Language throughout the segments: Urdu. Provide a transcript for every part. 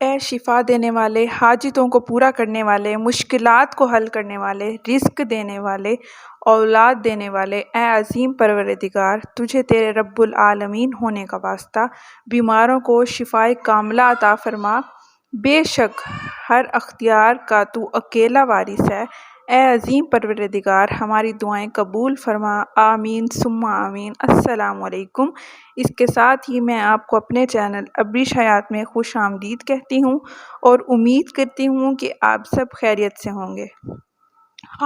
اے شفا دینے والے، حاجتوں کو پورا کرنے والے، مشکلات کو حل کرنے والے، رزق دینے والے، اولاد دینے والے، اے عظیم پروردگار، تجھے تیرے رب العالمین ہونے کا واسطہ بیماروں کو شفائے کاملہ عطا فرما۔ بے شک ہر اختیار کا تو اکیلا وارث ہے۔ اے عظیم پروردگار، ہماری دعائیں قبول فرما۔ آمین ثم آمین۔ السلام علیکم۔ اس کے ساتھ ہی میں آپ کو اپنے چینل ابریش حیات میں خوش آمدید کہتی ہوں اور امید کرتی ہوں کہ آپ سب خیریت سے ہوں گے۔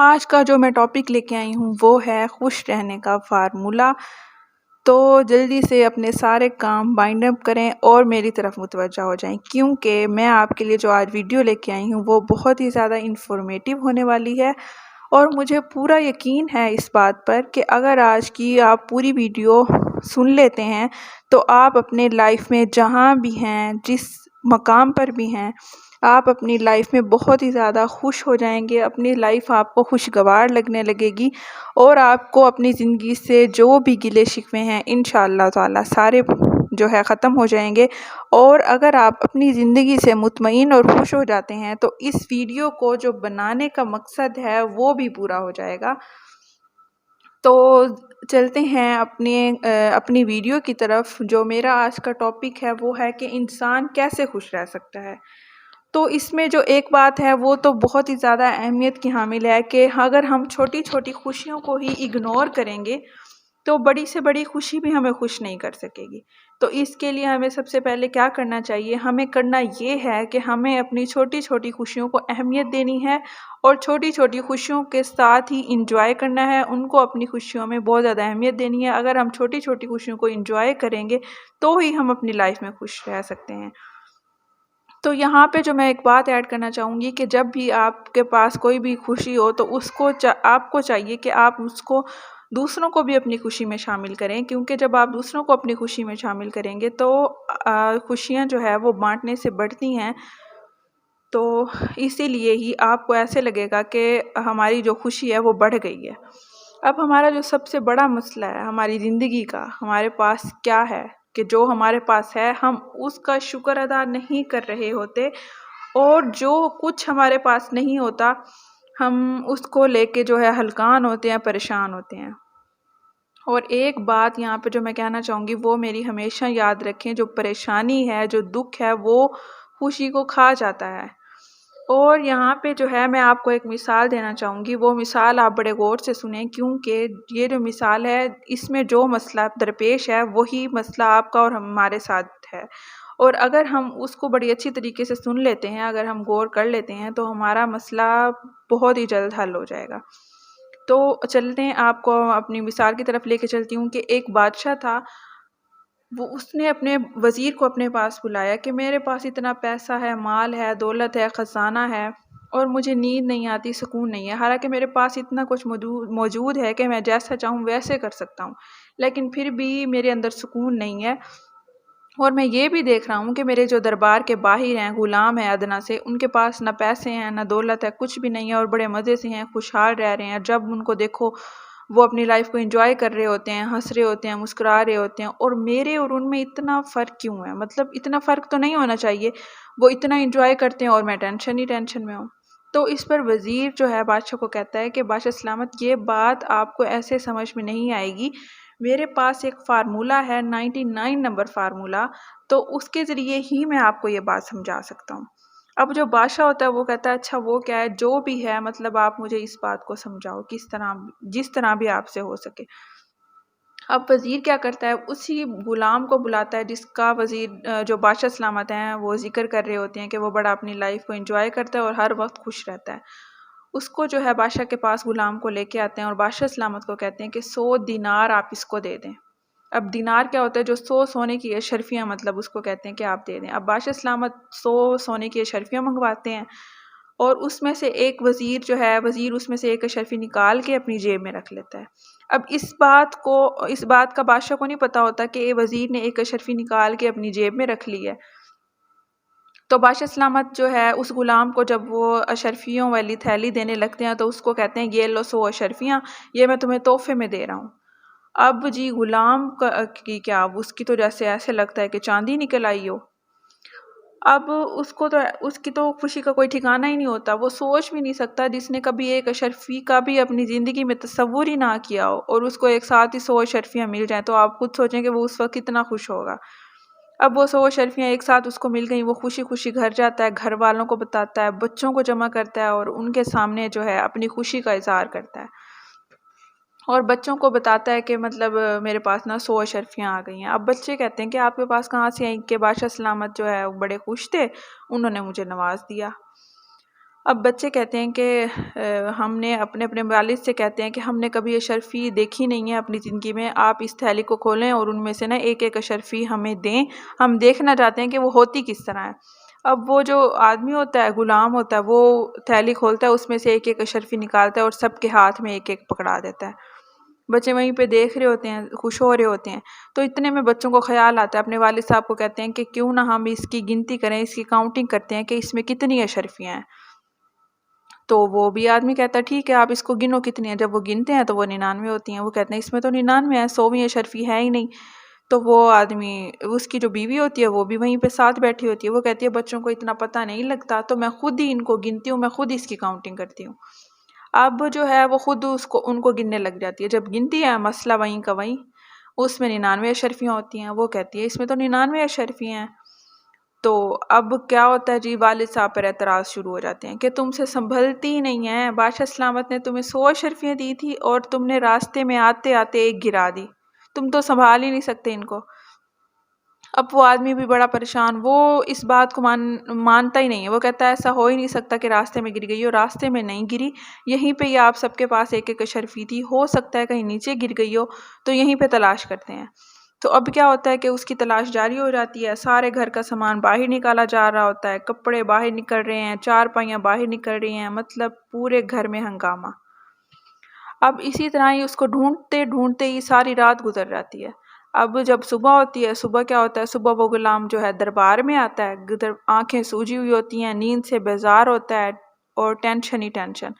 آج کا جو میں ٹاپک لے کے آئی ہوں وہ ہے خوش رہنے کا فارمولہ۔ تو جلدی سے اپنے سارے کام بائنڈ اپ کریں اور میری طرف متوجہ ہو جائیں، کیونکہ میں آپ کے لیے جو آج ویڈیو لے کے آئی ہوں وہ بہت ہی زیادہ انفارمیٹیو ہونے والی ہے، اور مجھے پورا یقین ہے اس بات پر کہ اگر آج کی آپ پوری ویڈیو سن لیتے ہیں تو آپ اپنے لائف میں جہاں بھی ہیں، جس مقام پر بھی ہیں، آپ اپنی لائف میں بہت ہی زیادہ خوش ہو جائیں گے۔ اپنی لائف آپ کو خوشگوار لگنے لگے گی، اور آپ کو اپنی زندگی سے جو بھی گلے شکوے ہیں انشاءاللہ تعالی سارے جو ہے ختم ہو جائیں گے۔ اور اگر آپ اپنی زندگی سے مطمئن اور خوش ہو جاتے ہیں تو اس ویڈیو کو جو بنانے کا مقصد ہے وہ بھی پورا ہو جائے گا۔ تو چلتے ہیں اپنی ویڈیو کی طرف۔ جو میرا آج کا ٹاپک ہے وہ ہے کہ انسان کیسے خوش رہ سکتا ہے۔ تو اس میں جو ایک بات ہے وہ تو بہت ہی زیادہ اہمیت کی حامل ہے کہ اگر ہم چھوٹی چھوٹی خوشیوں کو ہی اگنور کریں گے تو بڑی سے بڑی خوشی بھی ہمیں خوش نہیں کر سکے گی۔ تو اس کے لیے ہمیں سب سے پہلے کیا کرنا چاہیے؟ ہمیں کرنا یہ ہے کہ ہمیں اپنی چھوٹی چھوٹی خوشیوں کو اہمیت دینی ہے، اور چھوٹی چھوٹی خوشیوں کے ساتھ ہی انجوائے کرنا ہے، ان کو اپنی خوشیوں میں بہت زیادہ اہمیت دینی ہے۔ اگر ہم چھوٹی چھوٹی خوشیوں کو انجوائے کریں گے تو ہی ہم اپنی لائف میں خوش رہ سکتے ہیں۔ تو یہاں پہ جو میں ایک بات ایڈ کرنا چاہوں گی کہ جب بھی آپ کے پاس کوئی بھی خوشی ہو تو آپ کو چاہیے کہ آپ اس کو دوسروں کو بھی اپنی خوشی میں شامل کریں، کیونکہ جب آپ دوسروں کو اپنی خوشی میں شامل کریں گے تو خوشیاں جو ہے وہ بانٹنے سے بڑھتی ہیں۔ تو اسی لیے ہی آپ کو ایسے لگے گا کہ ہماری جو خوشی ہے وہ بڑھ گئی ہے۔ اب ہمارا جو سب سے بڑا مسئلہ ہے ہماری زندگی کا، ہمارے پاس کیا ہے کہ جو ہمارے پاس ہے ہم اس کا شکر ادا نہیں کر رہے ہوتے، اور جو کچھ ہمارے پاس نہیں ہوتا ہم اس کو لے کے جو ہے ہلکان ہوتے ہیں، پریشان ہوتے ہیں۔ اور ایک بات یہاں پہ جو میں کہنا چاہوں گی وہ میری ہمیشہ یاد رکھیں، جو پریشانی ہے، جو دکھ ہے، وہ خوشی کو کھا جاتا ہے۔ اور یہاں پہ جو ہے میں آپ کو ایک مثال دینا چاہوں گی، وہ مثال آپ بڑے غور سے سنیں، کیونکہ یہ جو مثال ہے اس میں جو مسئلہ درپیش ہے وہی مسئلہ آپ کا اور ہمارے ساتھ ہے، اور اگر ہم اس کو بڑی اچھی طریقے سے سن لیتے ہیں، اگر ہم غور کر لیتے ہیں تو ہمارا مسئلہ بہت ہی جلد حل ہو جائے گا۔ تو چلتے ہیں، آپ کو اپنی مثال کی طرف لے کے چلتی ہوں کہ ایک بادشاہ تھا، وہ اس نے اپنے وزیر کو اپنے پاس بلایا کہ میرے پاس اتنا پیسہ ہے، مال ہے، دولت ہے، خزانہ ہے، اور مجھے نیند نہیں آتی، سکون نہیں ہے، حالانکہ میرے پاس اتنا کچھ موجود ہے کہ میں جیسا چاہوں ویسے کر سکتا ہوں، لیکن پھر بھی میرے اندر سکون نہیں ہے۔ اور میں یہ بھی دیکھ رہا ہوں کہ میرے جو دربار کے باہر ہیں، غلام ہیں ادنا سے، ان کے پاس نہ پیسے ہیں، نہ دولت ہے، کچھ بھی نہیں ہے، اور بڑے مزے سے ہیں، خوشحال رہ رہے ہیں۔ جب ان کو دیکھو وہ اپنی لائف کو انجوائے کر رہے ہوتے ہیں، ہنس رہے ہوتے ہیں، مسکرا رہے ہوتے ہیں، اور میرے اور ان میں اتنا فرق کیوں ہے؟ مطلب اتنا فرق تو نہیں ہونا چاہیے، وہ اتنا انجوائے کرتے ہیں اور میں ٹینشن میں ہوں۔ تو اس پر وزیر جو ہے بادشاہ کو کہتا ہے کہ بادشاہ سلامت، یہ بات آپ کو ایسے سمجھ میں نہیں آئے گی، میرے پاس ایک فارمولہ ہے، 99 نمبر فارمولہ، تو اس کے ذریعے ہی میں آپ کو یہ بات سمجھا سکتا ہوں۔ اب جو بادشاہ ہوتا ہے وہ کہتا ہے اچھا وہ کیا ہے؟ جو بھی ہے، مطلب آپ مجھے اس بات کو سمجھاؤ، جس طرح بھی آپ سے ہو سکے۔ اب وزیر کیا کرتا ہے؟ اسی غلام کو بلاتا ہے جس کا وزیر جو بادشاہ سلامت ہیں وہ ذکر کر رہے ہوتے ہیں کہ وہ بڑا اپنی لائف کو انجوائے کرتا ہے اور ہر وقت خوش رہتا ہے۔ اس کو جو ہے بادشاہ کے پاس غلام کو لے کے آتے ہیں اور بادشاہ سلامت کو کہتے ہیں کہ 100 دینار آپ اس کو دے دیں۔ اب دینار کیا ہوتا ہے؟ جو 100 سونے کی اشرفیاں، مطلب اس کو کہتے ہیں کہ آپ دے دیں۔ اب بادشاہ سلامت 100 سونے کی اشرفیاں منگواتے ہیں، اور اس میں سے ایک وزیر جو ہے، وزیر اس میں سے ایک اشرفی نکال کے اپنی جیب میں رکھ لیتا ہے۔ اب اس بات کا بادشاہ کو نہیں پتا ہوتا کہ وزیر نے ایک اشرفی نکال کے اپنی جیب میں رکھ لی ہے۔ تو بادشاہ سلامت جو ہے اس غلام کو جب وہ اشرفیوں والی تھیلی دینے لگتے ہیں تو اس کو کہتے ہیں یہ لو 100 اشرفیاں، یہ میں تمہیں تحفے میں دے رہا ہوں۔ اب جی غلام کی کیا، اس کی تو جیسے ایسے لگتا ہے کہ چاندی نکل آئی ہو۔ اب اس کی تو خوشی کا کوئی ٹھکانہ ہی نہیں ہوتا، وہ سوچ بھی نہیں سکتا جس نے کبھی ایک اشرفی کا بھی اپنی زندگی میں تصور ہی نہ کیا ہو، اور اس کو ایک ساتھ ہی 100 اشرفیاں مل جائیں تو آپ خود سوچیں کہ وہ اس وقت کتنا خوش ہوگا۔ اب وہ 100 اشرفیاں ایک ساتھ اس کو مل گئیں، وہ خوشی خوشی گھر جاتا ہے، گھر والوں کو بتاتا ہے، بچوں کو جمع کرتا ہے اور ان کے سامنے جو ہے اپنی خوشی کا اظہار کرتا ہے، اور بچوں کو بتاتا ہے کہ مطلب میرے پاس نا 100 اشرفیاں آ گئی ہیں۔ اب بچے کہتے ہیں کہ آپ کے پاس کہاں سے آئیں؟ کہ بادشاہ سلامت جو ہے وہ بڑے خوش تھے، انہوں نے مجھے نواز دیا۔ اب بچے کہتے ہیں کہ ہم نے اپنے اپنے والد سے کہتے ہیں کہ ہم نے کبھی اشرفی دیکھی نہیں ہے اپنی زندگی میں، آپ اس تھیلی کو کھولیں اور ان میں سے نا ایک ایک اشرفی ہمیں دیں، ہم دیکھنا چاہتے ہیں کہ وہ ہوتی کس طرح ہے۔ اب وہ جو آدمی ہوتا ہے، غلام ہوتا ہے، وہ تھیلی کھولتا ہے، اس میں سے ایک ایک اشرفی نکالتا ہے اور سب کے ہاتھ میں ایک ایک پکڑا دیتا ہے۔ بچے وہیں پہ دیکھ رہے ہوتے ہیں، خوش ہو رہے ہوتے ہیں، تو اتنے میں بچوں کو خیال آتا ہے، اپنے والد صاحب کو کہتے ہیں کہ کیوں نہ ہم اس کی گنتی کریں، اس کی کاؤنٹنگ کرتے ہیں کہ اس میں کتنی اشرفیاں ہیں۔ تو وہ بھی آدمی کہتا ہے ٹھیک ہے، آپ اس کو گنو کتنی ہیں۔ جب وہ گنتے ہیں تو وہ 99 ہوتی ہیں۔ وہ کہتے ہیں اس میں تو 99 ہے، 100ویں اشرفی ہے ہی نہیں۔ تو وہ آدمی، اس کی جو بیوی ہوتی ہے وہ بھی وہیں پہ ساتھ بیٹھی ہوتی ہے، وہ کہتی ہے بچوں کو اتنا پتہ نہیں لگتا، تو میں خود ہی ان کو گنتی ہوں، میں خود اس کی کاؤنٹنگ کرتی ہوں۔ اب جو ہے وہ خود ان کو گننے لگ جاتی ہے، جب گنتی ہے مسئلہ وہیں کا وہیں، اس میں 99 اشرفیاں ہوتی ہیں، وہ کہتی ہے اس میں تو 99 اشرفیاں ہیں۔ تو اب کیا ہوتا ہے جی، والد صاحب پر اعتراض شروع ہو جاتے ہیں کہ تم سے سنبھلتی ہی نہیں ہے، بادشاہ سلامت نے تمہیں 100 اشرفیاں دی تھی اور تم نے راستے میں آتے آتے ایک گرا دی، تم تو سنبھال ہی نہیں سکتے ان کو۔ اب وہ آدمی بھی بڑا پریشان، وہ اس بات کو مانتا ہی نہیں ہے، وہ کہتا ہے ایسا ہو ہی نہیں سکتا کہ راستے میں گر گئی ہو، راستے میں نہیں گری، یہیں پہ ہی آپ سب کے پاس ایک ایک اشرفی تھی، ہو سکتا ہے کہیں نیچے گر گئی ہو، تو یہیں پہ تلاش کرتے ہیں۔ تو اب کیا ہوتا ہے کہ اس کی تلاش جاری ہو جاتی ہے، سارے گھر کا سامان باہر نکالا جا رہا ہوتا ہے، کپڑے باہر نکل رہے ہیں، چارپائیاں باہر نکل رہی ہیں، مطلب پورے گھر میں ہنگامہ۔ اب اسی طرح ہی اس کو ڈھونڈتے ڈھونڈتے ہی ساری رات گزر جاتی ہے۔ اب جب صبح ہوتی ہے، صبح کیا ہوتا ہے، صبح وہ غلام جو ہے دربار میں آتا ہے، آنکھیں سوجی ہوئی ہوتی ہیں، نیند سے بیزار ہوتا ہے اور ٹینشن ہی ٹینشن۔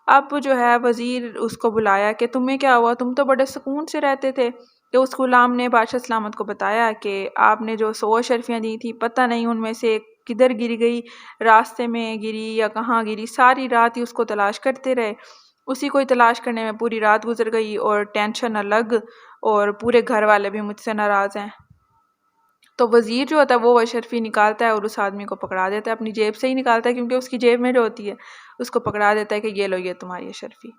اب جو ہے وزیر اس کو بلایا کہ تمہیں کیا ہوا، تم تو بڑے سکون سے رہتے تھے۔ کہ اس غلام نے بادشاہ سلامت کو بتایا کہ آپ نے جو 100 اشرفیاں دی تھی، پتہ نہیں ان میں سے کدھر گر گئی، راستے میں گری یا کہاں گری، ساری رات ہی اس کو تلاش کرتے رہے، اسی کو ہی تلاش کرنے میں پوری رات گزر گئی، اور ٹینشن الگ، اور پورے گھر والے بھی مجھ سے ناراض ہیں۔ تو وزیر جو ہوتا ہے وہ اشرفی نکالتا ہے اور اس آدمی کو پکڑا دیتا ہے، اپنی جیب سے ہی نکالتا ہے کیونکہ اس کی جیب میں جو ہوتی ہے، اس کو پکڑا دیتا ہے کہ یہ لو، یہ تمہاری اشرفی۔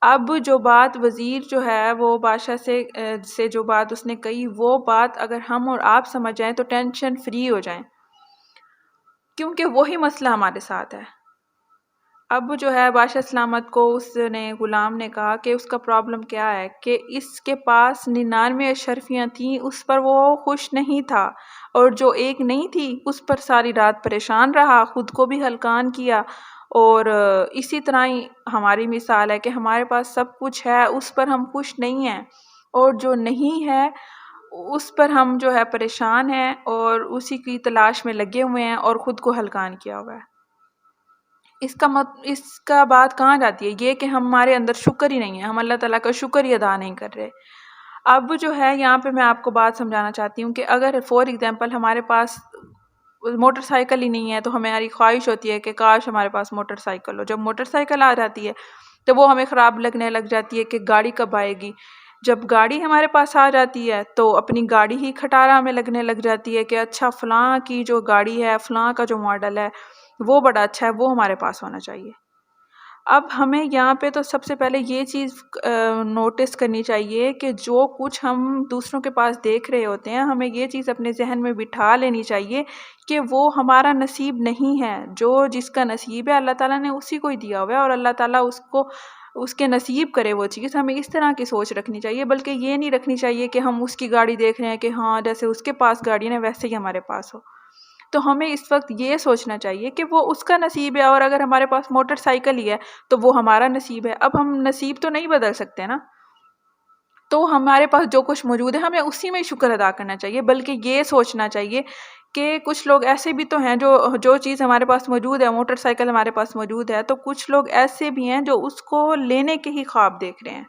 اب جو بات وزیر جو ہے وہ بادشاہ سے جو بات اس نے کہی، وہ بات اگر ہم اور آپ سمجھ جائیں تو ٹینشن فری ہو جائیں، کیونکہ وہی مسئلہ ہمارے ساتھ ہے۔ اب جو ہے بادشاہ سلامت کو اس نے غلام نے کہا کہ اس کا پرابلم کیا ہے، کہ اس کے پاس 99 اشرفیاں تھیں، اس پر وہ خوش نہیں تھا، اور جو ایک نہیں تھی اس پر ساری رات پریشان رہا، خود کو بھی ہلکان کیا۔ اور اسی طرح ہی ہماری مثال ہے کہ ہمارے پاس سب کچھ ہے، اس پر ہم خوش نہیں ہیں، اور جو نہیں ہے اس پر ہم جو ہے پریشان ہیں اور اسی کی تلاش میں لگے ہوئے ہیں اور خود کو ہلکان کیا ہوا ہے۔ اس کا بات کہاں جاتی ہے، یہ کہ ہمارے اندر شکر ہی نہیں ہے، ہم اللہ تعالیٰ کا شکر ہی ادا نہیں کر رہے۔ اب جو ہے یہاں پہ میں آپ کو بات سمجھانا چاہتی ہوں کہ اگر فور ایگزامپل ہمارے پاس موٹر سائیکل ہی نہیں ہے تو ہماری خواہش ہوتی ہے کہ کاش ہمارے پاس موٹر سائیکل ہو۔ جب موٹر سائیکل آ جاتی ہے تو وہ ہمیں خراب لگنے لگ جاتی ہے کہ گاڑی کب آئے گی۔ جب گاڑی ہمارے پاس آ جاتی ہے تو اپنی گاڑی ہی کھٹارا ہمیں لگنے لگ جاتی ہے کہ اچھا فلاں کی جو گاڑی ہے، فلاں کا جو ماڈل ہے وہ بڑا اچھا ہے، وہ ہمارے پاس ہونا چاہیے۔ اب ہمیں یہاں پہ تو سب سے پہلے یہ چیز نوٹس کرنی چاہیے کہ جو کچھ ہم دوسروں کے پاس دیکھ رہے ہوتے ہیں، ہمیں یہ چیز اپنے ذہن میں بٹھا لینی چاہیے کہ وہ ہمارا نصیب نہیں ہے۔ جو جس کا نصیب ہے اللہ تعالیٰ نے اسی کو ہی دیا ہوا ہے، اور اللہ تعالیٰ اس کے نصیب کرے وہ چیز۔ ہمیں اس طرح کی سوچ رکھنی چاہیے، بلکہ یہ نہیں رکھنی چاہیے کہ ہم اس کی گاڑی دیکھ رہے ہیں کہ ہاں جیسے اس کے پاس گاڑی ہے ویسے ہی ہمارے پاس ہو۔ تو ہمیں اس وقت یہ سوچنا چاہیے کہ وہ اس کا نصیب ہے، اور اگر ہمارے پاس موٹر سائیکل ہی ہے تو وہ ہمارا نصیب ہے۔ اب ہم نصیب تو نہیں بدل سکتے نا، تو ہمارے پاس جو کچھ موجود ہے ہمیں اسی میں شکر ادا کرنا چاہیے، بلکہ یہ سوچنا چاہیے کہ کچھ لوگ ایسے بھی تو ہیں جو چیز ہمارے پاس موجود ہے، موٹر سائیکل ہمارے پاس موجود ہے، تو کچھ لوگ ایسے بھی ہیں جو اس کو لینے کے ہی خواب دیکھ رہے ہیں۔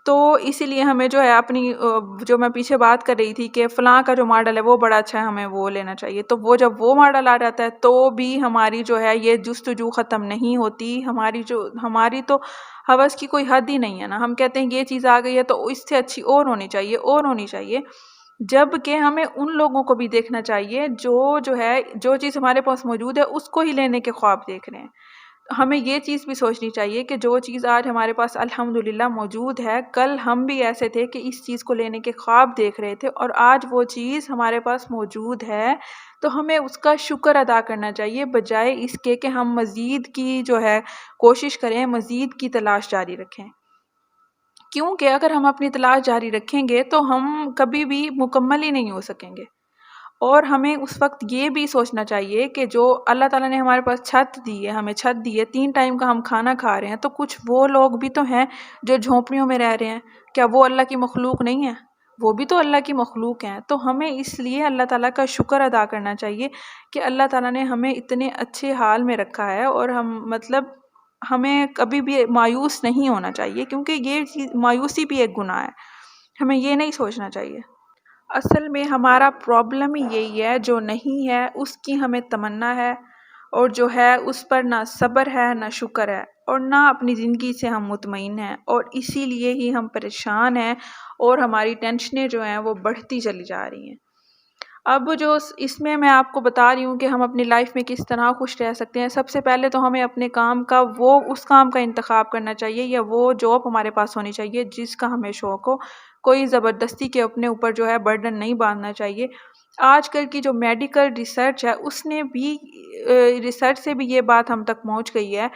تو اسی لیے ہمیں جو ہے اپنی جو میں پیچھے بات کر رہی تھی کہ فلاں کا جو ماڈل ہے وہ بڑا اچھا ہے، ہمیں وہ لینا چاہیے، تو وہ جب وہ ماڈل آ جاتا ہے تو بھی ہماری جو ہے یہ جستجو ختم نہیں ہوتی، ہماری تو ہوس کی کوئی حد ہی نہیں ہے نا، ہم کہتے ہیں یہ چیز آ گئی ہے تو اس سے اچھی اور ہونی چاہیے اور ہونی چاہیے، جب کہ ہمیں ان لوگوں کو بھی دیکھنا چاہیے جو چیز ہمارے پاس موجود ہے اس کو ہی لینے کے خواب دیکھ رہے ہیں۔ ہمیں یہ چیز بھی سوچنی چاہیے کہ جو چیز آج ہمارے پاس الحمدللہ موجود ہے، کل ہم بھی ایسے تھے کہ اس چیز کو لینے کے خواب دیکھ رہے تھے اور آج وہ چیز ہمارے پاس موجود ہے، تو ہمیں اس کا شکر ادا کرنا چاہیے بجائے اس کے کہ ہم مزید کی جو ہے کوشش کریں، مزید کی تلاش جاری رکھیں، کیونکہ اگر ہم اپنی تلاش جاری رکھیں گے تو ہم کبھی بھی مکمل ہی نہیں ہو سکیں گے۔ اور ہمیں اس وقت یہ بھی سوچنا چاہیے کہ جو اللہ تعالیٰ نے ہمارے پاس چھت دی ہے، ہمیں چھت دی ہے، 3 ٹائم کا ہم کھانا کھا رہے ہیں، تو کچھ وہ لوگ بھی تو ہیں جو جھونپڑیوں میں رہ رہے ہیں، کیا وہ اللہ کی مخلوق نہیں ہے؟ وہ بھی تو اللہ کی مخلوق ہیں، تو ہمیں اس لیے اللہ تعالیٰ کا شکر ادا کرنا چاہیے کہ اللہ تعالیٰ نے ہمیں اتنے اچھے حال میں رکھا ہے، اور ہمیں کبھی بھی مایوس نہیں ہونا چاہیے، کیونکہ یہ چیز مایوسی بھی ایک گناہ ہے، ہمیں یہ نہیں سوچنا چاہیے۔ اصل میں ہمارا پرابلم ہی یہی ہے، جو نہیں ہے اس کی ہمیں تمنا ہے، اور جو ہے اس پر نہ صبر ہے نہ شکر ہے، اور نہ اپنی زندگی سے ہم مطمئن ہیں، اور اسی لیے ہی ہم پریشان ہیں اور ہماری ٹینشنیں جو ہیں وہ بڑھتی چلی جا رہی ہیں۔ اب جو اس میں آپ کو بتا رہی ہوں کہ ہم اپنی لائف میں کس طرح خوش رہ سکتے ہیں، سب سے پہلے تو ہمیں اپنے کام کا اس کام کا انتخاب کرنا چاہیے، یا وہ جاب ہمارے پاس ہونی چاہیے جس کا ہمیں شوق ہو، کوئی زبردستی کے اپنے اوپر جو ہے برڈن نہیں باندھنا چاہیے۔ آج کل کی جو میڈیکل ریسرچ ہے اس نے بھی ریسرچ سے بھی یہ بات ہم تک پہنچ گئی ہے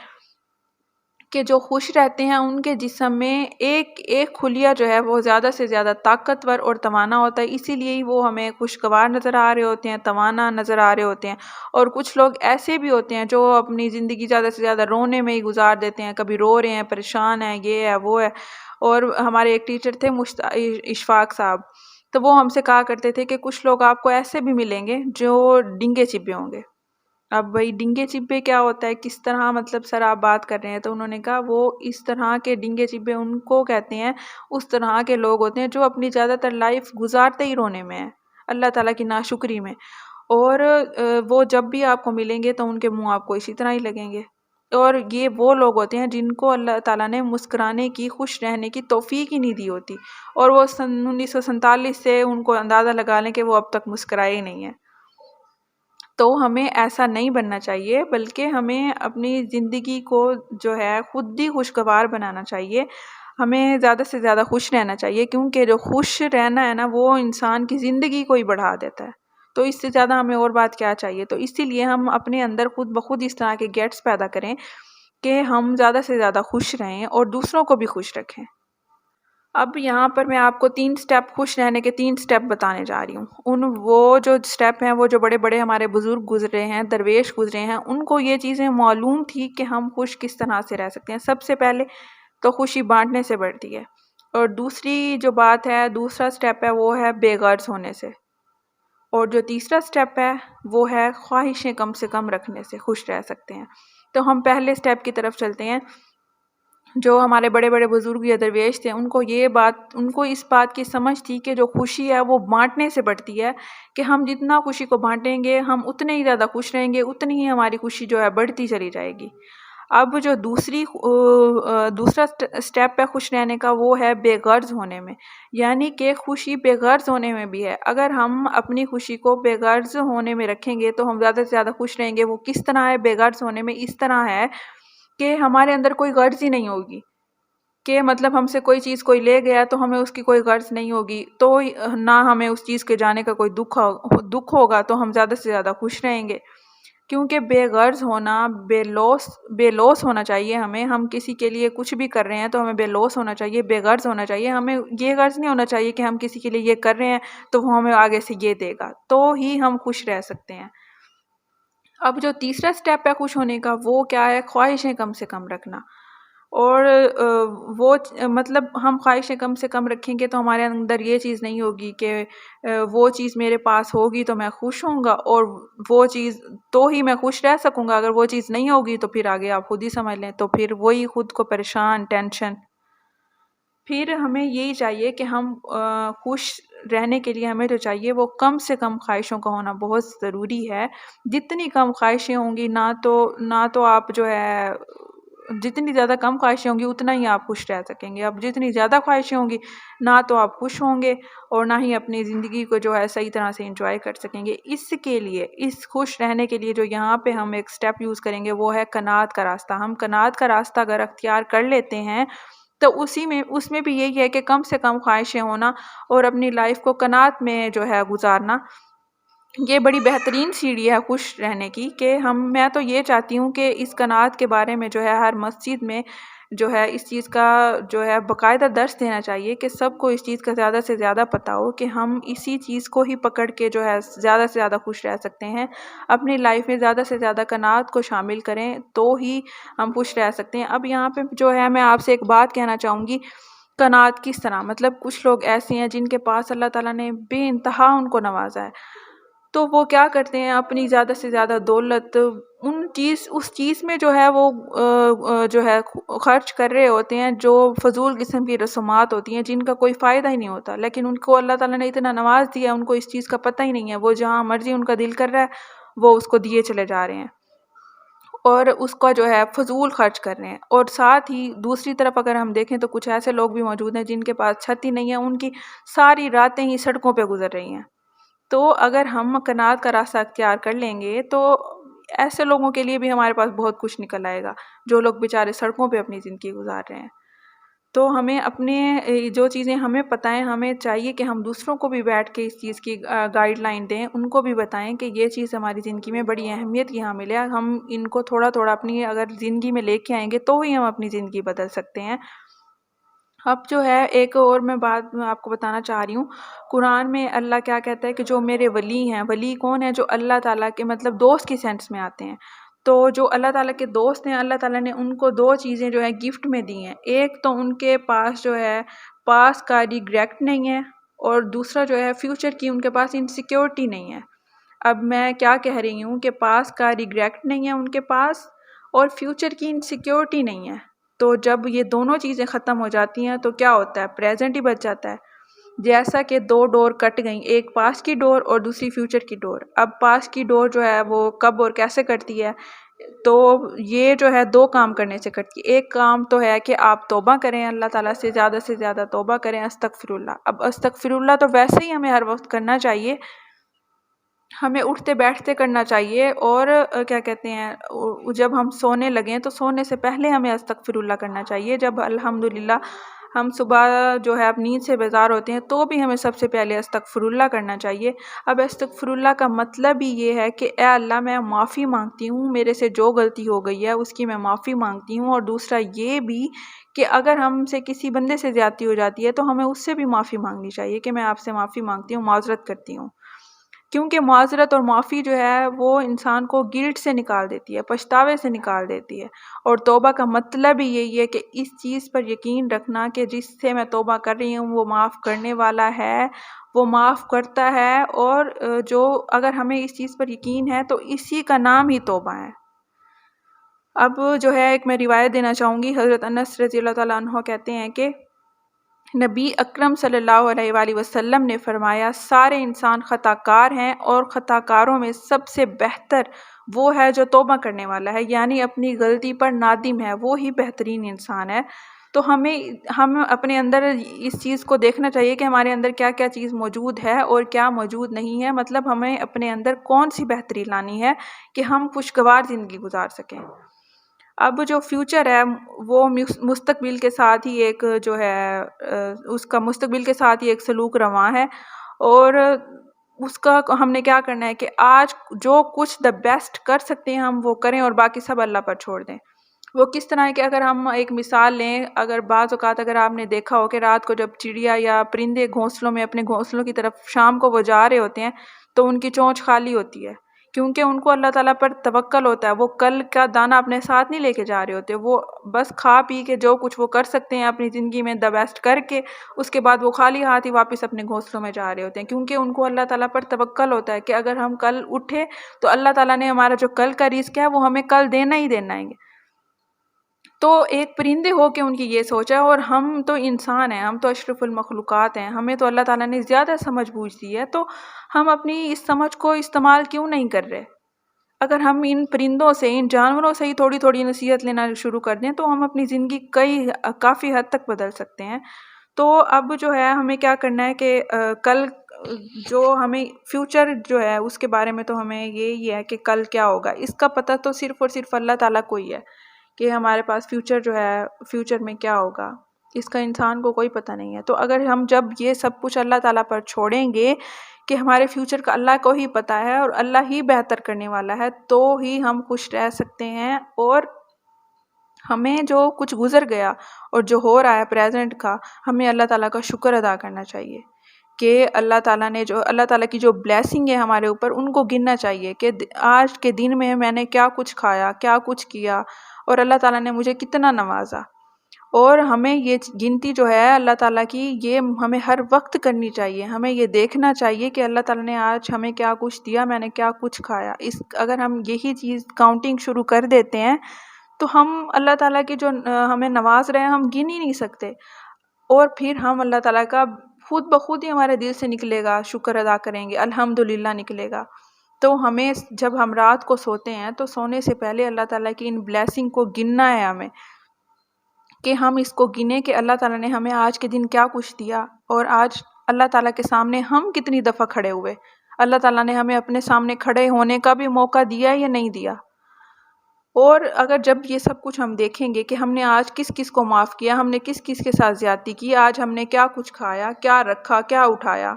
کہ جو خوش رہتے ہیں ان کے جسم میں ایک ایک خلیہ جو ہے وہ زیادہ سے زیادہ طاقتور اور توانا ہوتا ہے، اسی لیے ہی وہ ہمیں خوشگوار نظر آ رہے ہوتے ہیں، توانا نظر آ رہے ہوتے ہیں۔ اور کچھ لوگ ایسے بھی ہوتے ہیں جو اپنی زندگی زیادہ سے زیادہ رونے میں ہی گزار دیتے ہیں، کبھی رو رہے ہیں، پریشان ہیں، یہ ہے وہ ہے۔ اور ہمارے ایک ٹیچر تھے اشفاق صاحب، تو وہ ہم سے کہا کرتے تھے کہ کچھ لوگ آپ کو ایسے بھی ملیں گے جو ڈنگے چبے ہوں گے۔ اب بھائی ڈنگے چبے کیا ہوتا ہے، کس طرح مطلب سر آپ بات کر رہے ہیں؟ تو انہوں نے کہا وہ اس طرح کے ڈنگے چبے ان کو کہتے ہیں، اس طرح کے لوگ ہوتے ہیں جو اپنی زیادہ تر لائف گزارتے ہی رونے میں ہیں، اللہ تعالیٰ کی ناشکری میں، اور وہ جب بھی آپ کو ملیں گے تو ان کے منہ آپ کو اسی طرح ہی لگیں گے۔ اور یہ وہ لوگ ہوتے ہیں جن کو اللہ تعالیٰ نے مسکرانے کی، خوش رہنے کی توفیق ہی نہیں دی ہوتی، اور وہ 1947 سے ان کو اندازہ لگا لیں کہ وہ اب تک مسکرائے ہی نہیں ہیں۔ تو ہمیں ایسا نہیں بننا چاہیے، بلکہ ہمیں اپنی زندگی کو جو ہے خود ہی خوشگوار بنانا چاہیے، ہمیں زیادہ سے زیادہ خوش رہنا چاہیے، کیونکہ جو خوش رہنا ہے نا وہ انسان کی زندگی کو ہی بڑھا دیتا ہے، تو اس سے زیادہ ہمیں اور بات کیا چاہیے؟ تو اسی لیے ہم اپنے اندر خود بخود اس طرح کے گیٹس پیدا کریں کہ ہم زیادہ سے زیادہ خوش رہیں اور دوسروں کو بھی خوش رکھیں۔ اب یہاں پر میں آپ کو 3 سٹیپ، خوش رہنے کے 3 سٹیپ بتانے جا رہی ہوں۔ وہ جو سٹیپ ہیں، وہ جو بڑے بڑے ہمارے بزرگ گزرے ہیں، درویش گزرے ہیں، ان کو یہ چیزیں معلوم تھی کہ ہم خوش کس طرح سے رہ سکتے ہیں۔ سب سے پہلے تو خوشی بانٹنے سے بڑھتی ہے، اور دوسری جو بات ہے، دوسرا سٹیپ ہے وہ ہے بے غرض ہونے سے، اور جو تیسرا سٹیپ ہے وہ ہے خواہشیں کم سے کم رکھنے سے خوش رہ سکتے ہیں۔ تو ہم پہلے سٹیپ کی طرف چلتے ہیں۔ جو ہمارے بڑے بڑے بزرگ یا درویش تھے، ان کو اس بات کی سمجھ تھی کہ جو خوشی ہے وہ بانٹنے سے بڑھتی ہے، کہ ہم جتنا خوشی کو بانٹیں گے ہم اتنے ہی زیادہ خوش رہیں گے، اتنی ہی ہماری خوشی جو ہے بڑھتی چلی جائے گی۔ اب جو دوسرا سٹیپ ہے خوش رہنے کا، وہ ہے بے غرض ہونے میں، یعنی کہ خوشی بے غرض ہونے میں بھی ہے۔ اگر ہم اپنی خوشی کو بے غرض ہونے میں رکھیں گے تو ہم زیادہ سے زیادہ خوش رہیں گے۔ وہ کس طرح ہے بے غرض ہونے میں؟ اس طرح ہے کہ ہمارے اندر کوئی غرض ہی نہیں ہوگی، کہ مطلب ہم سے کوئی چیز کوئی لے گیا تو ہمیں اس کی کوئی غرض نہیں ہوگی، تو نہ ہمیں اس چیز کے جانے کا کوئی دکھ ہوگا، تو ہم زیادہ سے زیادہ خوش رہیں گے۔ کیونکہ بے غرض ہونا، بے لوث ہونا چاہیے ہمیں۔ ہم کسی کے لیے کچھ بھی کر رہے ہیں تو ہمیں بے لوث ہونا چاہیے، بے غرض ہونا چاہیے۔ ہمیں یہ غرض نہیں ہونا چاہیے کہ ہم کسی کے لیے یہ کر رہے ہیں تو وہ ہمیں آگے سے یہ دے گا، تو ہی ہم خوش رہ سکتے ہیں۔ اب جو تیسرا سٹیپ ہے خوش ہونے کا، وہ کیا ہے؟ خواہشیں کم سے کم رکھنا۔ اور وہ مطلب ہم خواہشیں کم سے کم رکھیں گے تو ہمارے اندر یہ چیز نہیں ہوگی کہ وہ چیز میرے پاس ہوگی تو میں خوش ہوں گا، اور وہ چیز تو ہی میں خوش رہ سکوں گا، اگر وہ چیز نہیں ہوگی تو پھر آگے آپ خود ہی سمجھ لیں، تو پھر وہی خود کو پریشان، ٹینشن، پھر ہمیں یہی چاہیے کہ ہم خوش رہنے کے لیے ہمیں جو چاہیے وہ کم سے کم خواہشوں کا ہونا بہت ضروری ہے۔ جتنی کم خواہشیں ہوں گی نہ تو آپ جو ہے جتنی زیادہ کم خواہشیں ہوں گی اتنا ہی آپ خوش رہ سکیں گے۔ اب جتنی زیادہ خواہشیں ہوں گی نہ تو آپ خوش ہوں گے اور نہ ہی اپنی زندگی کو جو ہے صحیح طرح سے انجوائے کر سکیں گے۔ اس کے لیے اس خوش رہنے کے لیے جو یہاں پہ ہم ایک سٹیپ یوز کریں گے وہ ہے قناعت کا راستہ۔ ہم قناعت کا راستہ اگر اختیار کر لیتے ہیں تو اس میں بھی یہی ہے کہ کم سے کم خواہشیں ہونا اور اپنی لائف کو قناعت میں جو ہے گزارنا، یہ بڑی بہترین سیڑھی ہے خوش رہنے کی۔ کہ میں تو یہ چاہتی ہوں کہ اس قناعت کے بارے میں جو ہے ہر مسجد میں جو ہے اس چیز کا جو ہے باقاعدہ درس دینا چاہیے کہ سب کو اس چیز کا زیادہ سے زیادہ پتہ ہو کہ ہم اسی چیز کو ہی پکڑ کے جو ہے زیادہ سے زیادہ خوش رہ سکتے ہیں۔ اپنی لائف میں زیادہ سے زیادہ قناعت کو شامل کریں تو ہی ہم خوش رہ سکتے ہیں۔ اب یہاں پہ جو ہے میں آپ سے ایک بات کہنا چاہوں گی، قناعت کس طرح، مطلب کچھ لوگ ایسے ہیں جن کے پاس اللہ تعالیٰ نے بے انتہا ان کو نوازا ہے، تو وہ کیا کرتے ہیں اپنی زیادہ سے زیادہ دولت اس چیز میں جو ہے وہ جو ہے خرچ کر رہے ہوتے ہیں جو فضول قسم کی رسومات ہوتی ہیں جن کا کوئی فائدہ ہی نہیں ہوتا، لیکن ان کو اللہ تعالیٰ نے اتنا نواز دیا ان کو اس چیز کا پتہ ہی نہیں ہے، وہ جہاں مرضی ان کا دل کر رہا ہے وہ اس کو دیے چلے جا رہے ہیں اور اس کا جو ہے فضول خرچ کر رہے ہیں۔ اور ساتھ ہی دوسری طرف اگر ہم دیکھیں تو کچھ ایسے لوگ بھی موجود ہیں جن کے پاس چھت ہی نہیں ہے، ان کی ساری راتیں ہی سڑکوں پہ گزر رہی ہیں۔ تو اگر ہم قناعت کا راستہ اختیار کر لیں گے تو ایسے لوگوں کے لیے بھی ہمارے پاس بہت کچھ نکل آئے گا جو لوگ بیچارے سڑکوں پہ اپنی زندگی گزار رہے ہیں۔ تو ہمیں اپنے جو چیزیں ہمیں پتہ ہیں ہمیں چاہیے کہ ہم دوسروں کو بھی بیٹھ کے اس چیز کی گائیڈ لائن دیں، ان کو بھی بتائیں کہ یہ چیز ہماری زندگی میں بڑی اہمیت کی حامل ہے، ہم ان کو تھوڑا تھوڑا اپنی اگر زندگی میں لے کے آئیں گے تو ہی ہم اپنی زندگی بدل سکتے ہیں۔ اب جو ہے ایک اور میں بات آپ کو بتانا چاہ رہی ہوں، قرآن میں اللہ کیا کہتا ہے کہ جو میرے ولی ہیں، ولی کون ہے؟ جو اللہ تعالیٰ کے مطلب دوست کی سینس میں آتے ہیں۔ تو جو اللہ تعالیٰ کے دوست ہیں اللہ تعالیٰ نے ان کو دو چیزیں جو ہے گفٹ میں دی ہیں، ایک تو ان کے پاس جو ہے پاس کا ریگریٹ نہیں ہے اور دوسرا جو ہے فیوچر کی ان کے پاس انسیکیورٹی نہیں ہے۔ اب میں کیا کہہ رہی ہوں کہ پاس کا ریگریٹ نہیں ہے ان کے پاس اور فیوچر کی انسیکیورٹی نہیں ہے، تو جب یہ دونوں چیزیں ختم ہو جاتی ہیں تو کیا ہوتا ہے؟ پریزنٹ ہی بچ جاتا ہے۔ جیسا کہ دو ڈور کٹ گئیں، ایک پاس کی ڈور اور دوسری فیوچر کی ڈور۔ اب پاس کی ڈور جو ہے وہ کب اور کیسے کٹتی ہے؟ تو یہ جو ہے دو کام کرنے سے کٹتی ہے۔ ایک کام تو ہے کہ آپ توبہ کریں، اللہ تعالیٰ سے زیادہ توبہ کریں، استغفر اللہ۔ اب استغفر اللہ تو ویسے ہی ہمیں ہر وقت کرنا چاہیے، ہمیں اٹھتے بیٹھتے کرنا چاہیے، اور کیا کہتے ہیں جب ہم سونے لگیں تو سونے سے پہلے ہمیں استغفر اللہ کرنا چاہیے۔ جب الحمدللہ ہم صبح جو ہے اپنی نیند سے بیدار ہوتے ہیں تو بھی ہمیں سب سے پہلے استغفر اللہ کرنا چاہیے۔ اب استغفر اللہ کا مطلب ہی یہ ہے کہ اے اللہ میں معافی مانگتی ہوں، میرے سے جو غلطی ہو گئی ہے اس کی میں معافی مانگتی ہوں، اور دوسرا یہ بھی کہ اگر ہم سے کسی بندے سے زیادتی ہو جاتی ہے تو ہمیں اس سے بھی معافی مانگنی چاہیے کہ میں آپ سے معافی مانگتی ہوں، معذرت کرتی ہوں، کیونکہ معذرت اور معافی جو ہے وہ انسان کو گلٹ سے نکال دیتی ہے، پچھتاوے سے نکال دیتی ہے۔ اور توبہ کا مطلب ہی یہی ہے کہ اس چیز پر یقین رکھنا کہ جس سے میں توبہ کر رہی ہوں وہ معاف کرنے والا ہے، وہ معاف کرتا ہے، اور جو اگر ہمیں اس چیز پر یقین ہے تو اسی کا نام ہی توبہ ہے۔ اب جو ہے ایک میں روایت دینا چاہوں گی، حضرت انس رضی اللہ تعالیٰ عنہ کہتے ہیں کہ نبی اکرم صلی اللہ علیہ وآلہ وسلم نے فرمایا سارے انسان خطا کار ہیں اور خطا کاروں میں سب سے بہتر وہ ہے جو توبہ کرنے والا ہے، یعنی اپنی غلطی پر نادم ہے، وہ ہی بہترین انسان ہے۔ تو ہم اپنے اندر اس چیز کو دیکھنا چاہیے کہ ہمارے اندر کیا کیا چیز موجود ہے اور کیا موجود نہیں ہے، مطلب ہمیں اپنے اندر کون سی بہتری لانی ہے کہ ہم خوشگوار زندگی گزار سکیں۔ اب جو فیوچر ہے وہ مستقبل کے ساتھ ہی ایک جو ہے اس کا مستقبل کے ساتھ ہی ایک سلوک رواں ہے، اور اس کا ہم نے کیا کرنا ہے کہ آج جو کچھ دا بیسٹ کر سکتے ہیں ہم وہ کریں اور باقی سب اللہ پر چھوڑ دیں۔ وہ کس طرح ہے کہ اگر ہم ایک مثال لیں، اگر بعض اوقات اگر آپ نے دیکھا ہو کہ رات کو جب چڑیا یا پرندے گھونسلوں میں اپنے گھونسلوں کی طرف شام کو وہ جا رہے ہوتے ہیں تو ان کی چونچ خالی ہوتی ہے، کیونکہ ان کو اللہ تعالیٰ پر توکل ہوتا ہے، وہ کل کا دانہ اپنے ساتھ نہیں لے کے جا رہے ہوتے، وہ بس کھا پی کے جو کچھ وہ کر سکتے ہیں اپنی زندگی میں دا بیسٹ کر کے اس کے بعد وہ خالی ہاتھ ہی واپس اپنے گھونسلوں میں جا رہے ہوتے ہیں، کیونکہ ان کو اللہ تعالیٰ پر توکل ہوتا ہے کہ اگر ہم کل اٹھے تو اللہ تعالیٰ نے ہمارا جو کل کا رزق ہے وہ ہمیں کل دینا ہی دینا ہے۔ تو ایک پرندے ہو کے ان کی یہ سوچ ہے، اور ہم تو انسان ہیں، ہم تو اشرف المخلوقات ہیں، ہمیں تو اللہ تعالیٰ نے زیادہ سمجھ بوجھ دی ہے، تو ہم اپنی اس سمجھ کو استعمال کیوں نہیں کر رہے؟ اگر ہم ان پرندوں سے، ان جانوروں سے ہی تھوڑی تھوڑی نصیحت لینا شروع کر دیں تو ہم اپنی زندگی کافی حد تک بدل سکتے ہیں۔ تو اب جو ہے ہمیں کیا کرنا ہے کہ کل جو ہمیں فیوچر جو ہے اس کے بارے میں تو ہمیں یہی ہے کہ کل کیا ہوگا، اس کا پتہ تو صرف اور صرف اللہ تعالیٰ کو ہی ہے کہ ہمارے پاس فیوچر جو ہے، فیوچر میں کیا ہوگا، اس کا انسان کو کوئی پتہ نہیں ہے۔ تو اگر ہم جب یہ سب کچھ اللہ تعالیٰ پر چھوڑیں گے کہ ہمارے فیوچر کا اللہ کو ہی پتہ ہے اور اللہ ہی بہتر کرنے والا ہے، تو ہی ہم خوش رہ سکتے ہیں، اور ہمیں جو کچھ گزر گیا اور جو ہو رہا ہے پریزنٹ کا، ہمیں اللہ تعالیٰ کا شکر ادا کرنا چاہیے کہ اللہ تعالیٰ کی جو بلیسنگ ہے ہمارے اوپر، ان کو گننا چاہیے کہ آج کے دن میں نے کیا کچھ کھایا، کیا کچھ کیا، اور اللہ تعالیٰ نے مجھے کتنا نوازا۔ اور ہمیں یہ گنتی جو ہے اللہ تعالیٰ کی، یہ ہمیں ہر وقت کرنی چاہیے۔ ہمیں یہ دیکھنا چاہیے کہ اللہ تعالیٰ نے آج ہمیں کیا کچھ دیا، میں نے کیا کچھ کھایا۔ اگر ہم یہی چیز کاؤنٹنگ شروع کر دیتے ہیں تو ہم اللہ تعالیٰ کی جو ہمیں نواز رہے ہیں ہم گن ہی نہیں سکتے، اور پھر ہم اللہ تعالیٰ کا خود بخود ہی ہمارے دل سے نکلے گا، شکر ادا کریں گے، الحمدللہ نکلے گا۔ تو ہمیں جب ہم رات کو سوتے ہیں تو سونے سے پہلے اللہ تعالیٰ کی ان بلیسنگ کو گننا ہے ہمیں، کہ ہم اس کو گنیں کہ اللہ تعالیٰ نے ہمیں آج کے دن کیا کچھ دیا، اور آج اللہ تعالیٰ کے سامنے ہم کتنی دفعہ کھڑے ہوئے، اللہ تعالیٰ نے ہمیں اپنے سامنے کھڑے ہونے کا بھی موقع دیا یا نہیں دیا۔ اور اگر جب یہ سب کچھ ہم دیکھیں گے کہ ہم نے آج کس کس کو معاف کیا، ہم نے کس کس کے ساتھ زیادتی کی، آج ہم نے کیا کچھ کھایا، کیا رکھا، کیا اٹھایا،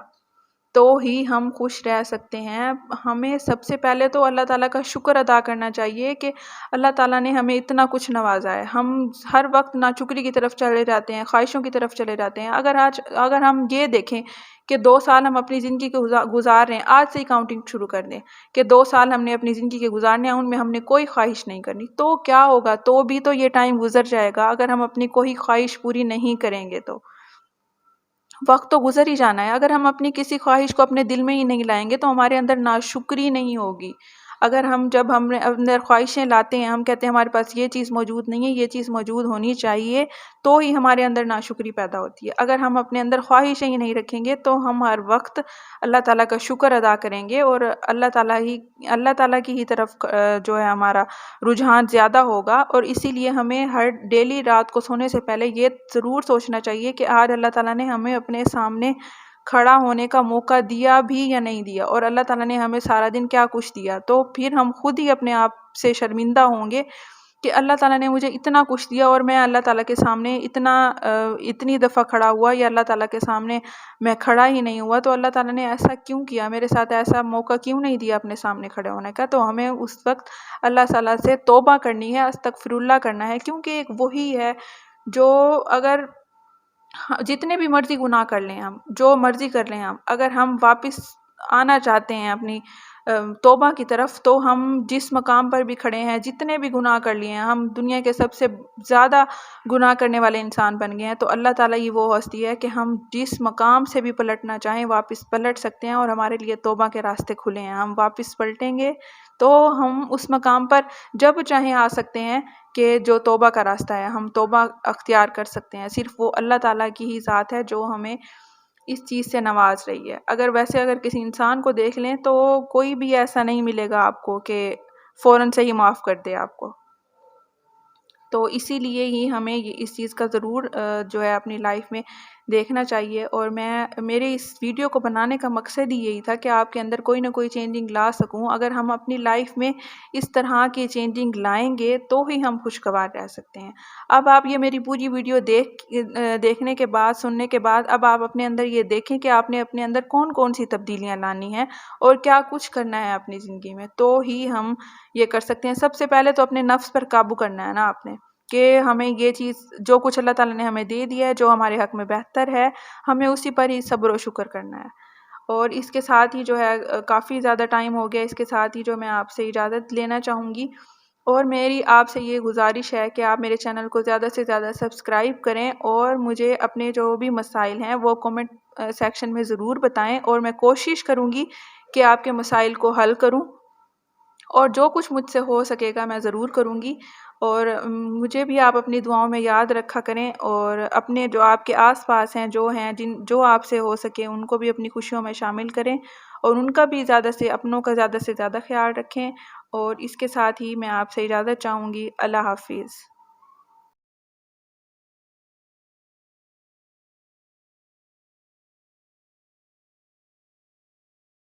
تو ہی ہم خوش رہ سکتے ہیں۔ ہمیں سب سے پہلے تو اللہ تعالیٰ کا شکر ادا کرنا چاہیے کہ اللہ تعالیٰ نے ہمیں اتنا کچھ نوازا ہے۔ ہم ہر وقت ناشکری کی طرف چلے جاتے ہیں، خواہشوں کی طرف چلے جاتے ہیں۔ اگر ہم یہ دیکھیں کہ 2 سال ہم اپنی زندگی کے گزار رہے ہیں، آج سے ہی کاؤنٹنگ شروع کر دیں کہ 2 سال ہم نے اپنی زندگی کے گزارنے ہیں، ان میں ہم نے کوئی خواہش نہیں کرنی، تو کیا ہوگا؟ تو بھی تو یہ ٹائم گزر جائے گا اگر ہم اپنی کوئی خواہش پوری نہیں کریں گے تو وقت تو گزر ہی جانا ہے۔ اگر ہم اپنی کسی خواہش کو اپنے دل میں ہی نہیں لائیں گے تو ہمارے اندر ناشکری نہیں ہوگی۔ اگر جب ہم اندر خواہشیں لاتے ہیں، ہم کہتے ہیں ہمارے پاس یہ چیز موجود نہیں ہے، یہ چیز موجود ہونی چاہیے، تو ہی ہمارے اندر ناشکری پیدا ہوتی ہے۔ اگر ہم اپنے اندر خواہشیں ہی نہیں رکھیں گے تو ہم ہر وقت اللہ تعالیٰ کا شکر ادا کریں گے، اور اللہ تعالیٰ کی ہی طرف جو ہے ہمارا رجحان زیادہ ہوگا۔ اور اسی لیے ہمیں ہر ڈیلی رات کو سونے سے پہلے یہ ضرور سوچنا چاہیے کہ آج اللہ تعالیٰ نے ہمیں اپنے سامنے کھڑا ہونے کا موقع دیا بھی یا نہیں دیا، اور اللہ تعالیٰ نے ہمیں سارا دن کیا کچھ دیا۔ تو پھر ہم خود ہی اپنے آپ سے شرمندہ ہوں گے کہ اللہ تعالیٰ نے مجھے اتنا کچھ دیا اور میں اللہ تعالیٰ کے سامنے اتنی دفعہ کھڑا ہوا، یا اللہ تعالیٰ کے سامنے میں کھڑا ہی نہیں ہوا، تو اللہ تعالیٰ نے ایسا کیوں کیا، میرے ساتھ ایسا موقع کیوں نہیں دیا اپنے سامنے کھڑے ہونے کا۔ تو ہمیں اس وقت اللہ تعالیٰ سے توبہ کرنی ہے، استغفر اللہ کرنا ہے، کیونکہ ایک وہی ہے جو اگر جتنے بھی مرضی گناہ کر لیں، ہم جو مرضی کر لیں، اگر ہم واپس آنا چاہتے ہیں اپنی توبہ کی طرف، تو ہم جس مقام پر بھی کھڑے ہیں، جتنے بھی گناہ کر لیے ہیں، ہم دنیا کے سب سے زیادہ گناہ کرنے والے انسان بن گئے ہیں، تو اللہ تعالیٰ ہی وہ ہستی ہے کہ ہم جس مقام سے بھی پلٹنا چاہیں واپس پلٹ سکتے ہیں، اور ہمارے لیے توبہ کے راستے کھلے ہیں۔ ہم واپس پلٹیں گے تو ہم اس مقام پر جب چاہیں آ سکتے ہیں کہ جو توبہ کا راستہ ہے، ہم توبہ اختیار کر سکتے ہیں۔ صرف وہ اللہ تعالیٰ کی ہی ذات ہے جو ہمیں اس چیز سے نواز رہی ہے۔ اگر کسی انسان کو دیکھ لیں تو کوئی بھی ایسا نہیں ملے گا آپ کو کہ فوراً سے ہی معاف کر دے آپ کو۔ تو اسی لیے ہی ہمیں اس چیز کا ضرور جو ہے اپنی لائف میں دیکھنا چاہیے، اور میرے اس ویڈیو کو بنانے کا مقصد ہی یہی تھا کہ آپ کے اندر کوئی نہ کوئی چینجنگ لا سکوں۔ اگر ہم اپنی لائف میں اس طرح کی چینجنگ لائیں گے تو ہی ہم خوشگوار رہ سکتے ہیں۔ اب آپ یہ میری پوری ویڈیو دیکھنے کے بعد، سننے کے بعد، اب آپ اپنے اندر یہ دیکھیں کہ آپ نے اپنے اندر کون کون سی تبدیلیاں لانی ہیں اور کیا کچھ کرنا ہے اپنی زندگی میں، تو ہی ہم یہ کر سکتے ہیں۔ سب سے پہلے تو اپنے نفس پر قابو کرنا ہے نا آپ نے، کہ ہمیں یہ چیز جو کچھ اللہ تعالیٰ نے ہمیں دے دیا ہے، جو ہمارے حق میں بہتر ہے، ہمیں اسی پر ہی صبر و شکر کرنا ہے۔ اور اس کے ساتھ ہی جو ہے کافی زیادہ ٹائم ہو گیا، اس کے ساتھ ہی جو میں آپ سے اجازت لینا چاہوں گی، اور میری آپ سے یہ گزارش ہے کہ آپ میرے چینل کو زیادہ سے زیادہ سبسکرائب کریں، اور مجھے اپنے جو بھی مسائل ہیں وہ کومنٹ سیکشن میں ضرور بتائیں، اور میں کوشش کروں گی کہ آپ کے مسائل کو حل کروں اور جو کچھ مجھ سے ہو سکے گا میں ضرور کروں گی، اور مجھے بھی آپ اپنی دعاؤں میں یاد رکھا کریں، اور اپنے جو آپ کے آس پاس ہیں جو آپ سے ہو سکے ان کو بھی اپنی خوشیوں میں شامل کریں، اور ان کا بھی اپنوں کا زیادہ سے زیادہ خیال رکھیں۔ اور اس کے ساتھ ہی میں آپ سے اجازت چاہوں گی۔ اللہ حافظ۔